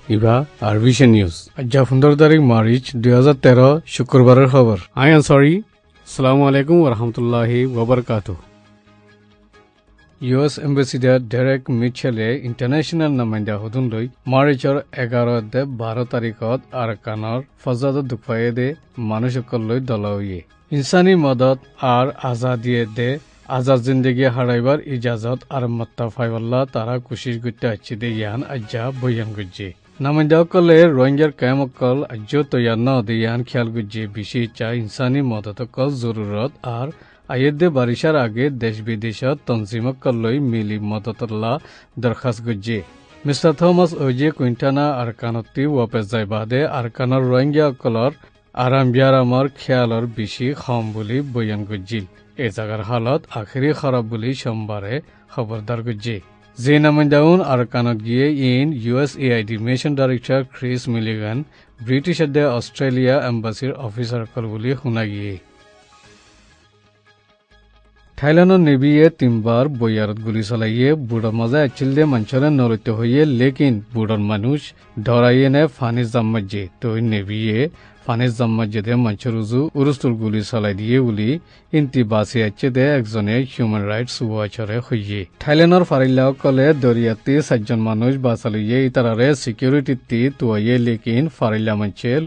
ইবা আরবিশন news আজ 15 তারিখ March 2013 শুক্রবারের খবর আই আনসারি আসসালামু আলাইকুম ওয়া রাহমাতুল্লাহি ওয়া বারাকাতুহু US Ambassador Derek Mitchell international নামাইন্দা হদুন লৈ মাৰ্চৰ 11 দে 12 তাৰিখত আৰকানৰ ফজাদ দুখৱায়ে দে মানুহসকল লৈ দলাউয়ে ইনসানী মদত আর আজাদিয়ে দে আজাদ জিন্দগি হারাইবার ইজাজত আর মত্তা ফাইবাল্লাহ তারা কুশিশ গুতে আছে দে ইয়ান আজ্জা বয়ান গুজ্জে নামাইন্দা কলে রোহিঙ্গার কায়ামকল আজ্জো তৈয়ার ন দে ইয়ান খেয়াল গুজ্জে বেশি চা ইনসানী মদত কল জরুরত আর আয়েদে বারিশার আগে দেশ বিদেশত তনজিমকললৈ মিলি মদতল্লাহ দরখাস্ত গুজ্জে মিস্টার থমাস ওজে কুইন্টানা আরকানতি ওয়াপেস যাই বাদে আৰকানৰ রোহিঙ্গা অকলর আরাম বিয়ারামর খেয়ালর বেশি খম বুলি বয়ান গুজ্জিল এ জাগার হালত আখেরি খারাপ বুলি সোমবারে খবরদার গুজ্জে যে নামাইন্দাউন আরকানত গিয়ে ইন USAID mission director Chris Milligan British Australia এম্বাসির অফিসার কল বুলি শুনা গিয়ে থাইল্যান্ডের নেভিয়ে 3 বার বয়ারত গুলি চলাইয়ে বুড়ার মাঝে আচিল দে মঞ্চরে নরতে হইয়ে লেকিন বুড়ার মানুষ ধরাইয়ে নে ফানি জাম্মাজে তো নেভিয়ে ফানি জাম্মাজে দে মঞ্চর উরুস্তুল গুলি চলাই দিয়ে বলি ইন্তি বাসি আছে দে একজনে হিউম্যান রাইটস ওয়াচরে হইয়ে থাইল্যান্ডের ফারিল্লাহ কলে দরিয়াতে 7 জন মানুষ বাঁচালইয়ে ইতারারে সিকিউরিটি তুয়াইয়ে লেকিন ফারিল্লা মঞ্চেল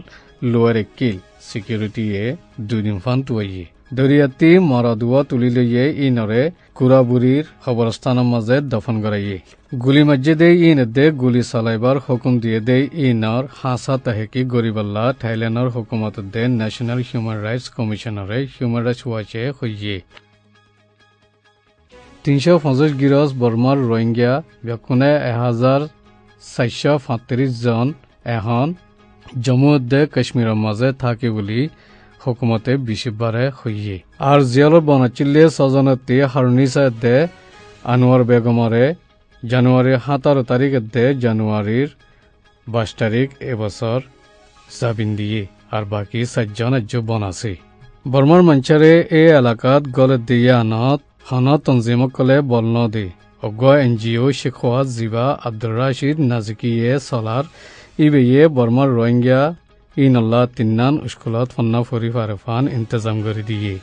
লোয়ার কিল সিকিউরিটিয়ে 2 দিন ফান তুয়াইয়ে দরিয়াতি মরাদুয়া তুলি লইয়ে ইনরে কুরাবুরির খবরস্থানের মাঝে দফন করাইয়ে গুলি মধ্যে দে ইন দে গুলি চালাইবার হুকুম দিয়ে দে ইনর হাসা তাহেকি গরিবাল্লা থাইল্যান্ডের হুকুমত দে ন্যাশনাল হিউম্যান রাইটস কমিশনারে হিউম্যান রাইটস ওয়াচে হইয়ে 350 গিরস বর্মার রোহিঙ্গা ব্যকুনে 1435 জন এখন জম্মু দে কাশ্মীরের মাঝে থাকে বলি হুকুমতে বিশিবারে হইয়ে আর জিয়ালর বনাচিল্লে সজনতে হারনিসা দে আনোয়ার বেগমরে জানুয়ারি 17 তারিখ দে জানুয়ারির 22 তারিখ এবছর জাবিন দিয়ে আর বাকি 7 জন বনাছে বর্মার মঞ্চারে এ এলাকাত গলে দিয়ে আনত হনত তঞ্জিমকলে বলন দে অজ্ঞ NGO শেখওয়াত জিবা আব্দুর রাশিদ নাজিকিয়ে সলার ইবেয়ে বর্মার রোহিঙ্গা ইনল্লাহ তিন্নান স্কুলত ফন্না ফরি ফারফান ইন্তজাম করে দিয়ে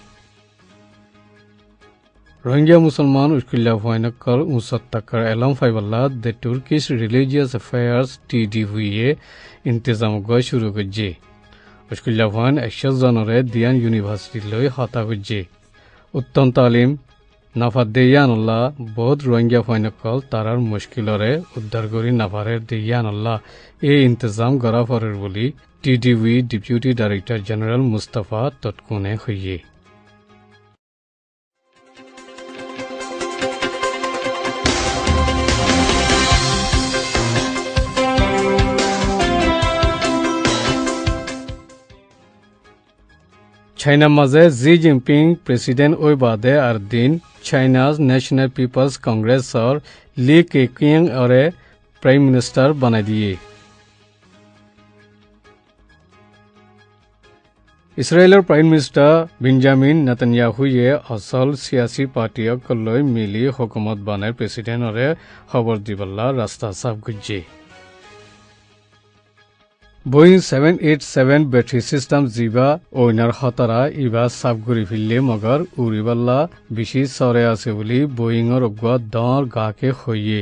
রোহিঙ্গা মুসলমান স্কুল্লা ফাইনকল উসত্তাকার এলম ফাইবাল্লাহ দ্য তুর্কিশ রিলিজিয়াস অ্যাফেয়ার্স TDVয়ে ইন্তজাম গয় শুরু করছে স্কুল্লা ফাইন 100 জনরে দিয়ান ইউনিভার্সিটি লৈ হতা করছে উত্তম তালিম নাফাত দেয়ানুল্লাহ বহুত রোহিঙ্গা ফাইনকল তারার মুশকিলরে উদ্ধার করি নাফারের দেয়ানুল্লাহ এই ইন্তজাম করা ফরের বলি TDV Deputy Director General Mustafa Totkune হইয়ে চাইনা মাঝে জি জিনপিং প্রেসিডেন্ট ওই বাদে আর দিন চাইনাজ ন্যাশনাল পিপলস কংগ্রেস और লি কেকিং ওরে প্রাইম মিনিস্টার বানাই দিয়ে ইসরায়েলের প্রাইম মিনিস্টার বেঞ্জামিন নেতানিয়াহুয়ে আসল সিয়াসি পার্টিয়কলৈ মিলি হুকুমত বানাই প্রেসিডেন্টরে খবর দিবল্লা রাস্তা সাফ গুজ্জে Boeing 787 ব্যাটারি সিস্টেম জিবা ওইনার খতরা ইবা সাফ গুরি ফিরলে মগর উড়িবাল্লা বেশি সরে আছে বলি বোয়িংর অজ্ঞ দর গাকে হইয়ে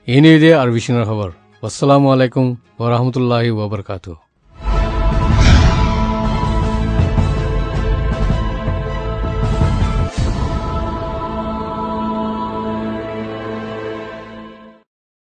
এই নিয়ে আরবিশনের খবর আসসালামু আলাইকুম ওয়া রাহমাতুল্লাহি ওয়া বারাকাতুহু